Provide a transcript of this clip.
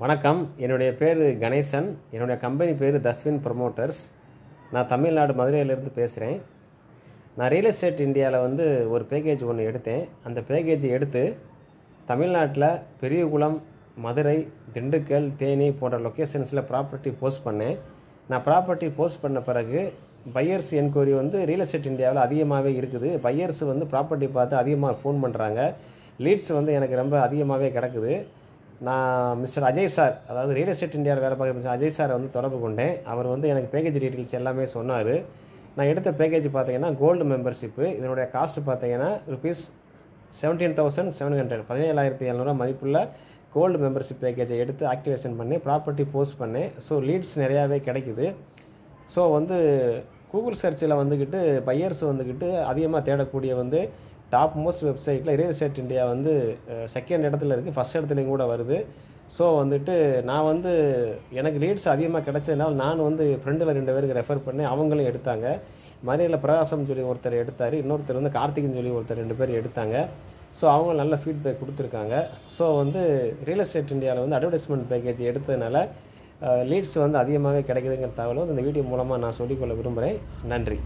வணக்கம். என்னுடைய பேர் கணேசன். என்னுடைய கம்பெனி பேர் தஸ்வின் ப்ரமோட்டர்ஸ். நான் தமிழ்நாடு மதுரையிலேருந்து பேசுகிறேன். நான் ரியல் எஸ்டேட் இந்தியாவில் ஒரு பேக்கேஜ் ஒன்று எடுத்தேன். அந்த பேக்கேஜ் எடுத்து தமிழ்நாட்டில் பெரியகுளம், மதுரை, திண்டுக்கல், தேனி போன்ற லொக்கேஷன்ஸில் ப்ராப்பர்ட்டி போஸ்ட் பண்ணேன். நான் ப்ராப்பர்ட்டி போஸ்ட் பண்ண பிறகு பையர்ஸ் என்கொயரி ரியல் எஸ்டேட் இந்தியாவில் அதிகமாகவே இருக்குது. பையர்ஸ் ப்ராப்பர்ட்டி பார்த்து அதிகமாக ஃபோன் பண்ணுறாங்க. லீட்ஸ் எனக்கு ரொம்ப அதிகமாகவே கிடக்குது. நான் மிஸ்டர் அஜய் சார், அதாவது ரியல் எஸ்டேட் இந்தியாவில் வேலை பார்க்குற மிஸ்டர் அஜய் சாரை தொடர்பு கொண்டேன். அவர் எனக்கு பேக்கேஜ் டீட்டெயில்ஸ் எல்லாமே சொன்னார். நான் எடுத்த பேக்கேஜ் பார்த்தீங்கன்னா கோல்டு மெம்பர்ஷிப்பு. இதனுடைய காஸ்ட் பார்த்தீங்கன்னா ₹17,700 17,700 மதிப்புள்ள கோல்டு மெம்பர்ஷிப் பேக்கேஜை எடுத்து ஆக்டிவேஷன் பண்ணி ப்ராப்பர்ட்டி போஸ்ட் பண்ணேன். ஸோ லீட்ஸ் நிறையாவே கிடைக்குது. ஸோ கூகுள் சர்ச்சில் பையர்ஸ் அதிகமாக தேடக்கூடிய டாப் மோஸ்ட் வெப்சைட்டில் ரியல் எஸ்டேட் இந்தியா செகண்ட் இடத்துல இருக்குது, ஃபஸ்ட் இடத்துலையும் கூட வருது. ஸோ நான் எனக்கு லீட்ஸ் அதிகமாக கிடைச்சதுனால நான் ஃப்ரெண்டில் 2 பேருக்கு ரெஃபர் பண்ணி அவங்களும் எடுத்தாங்க. மதுரையில் பிரகாசம் சொல்லி ஒருத்தர் எடுத்தார், இன்னொருத்தர் கார்த்திக்னு சொல்லி ஒருத்தர் 2 பேர் எடுத்தாங்க. ஸோ அவங்க நல்ல ஃபீட்பேக் கொடுத்துருக்காங்க. ஸோ ரியல் எஸ்டேட் இந்தியாவில் அட்வர்டைஸ்மெண்ட் பேக்கேஜ் எடுத்ததுனால லீட்ஸ் அதிகமாகவே கிடைக்குதுங்கிற தகவல் இந்த வீடியோ மூலமாக நான் சொல்லிக்கொள்ள விரும்புகிறேன். நன்றி.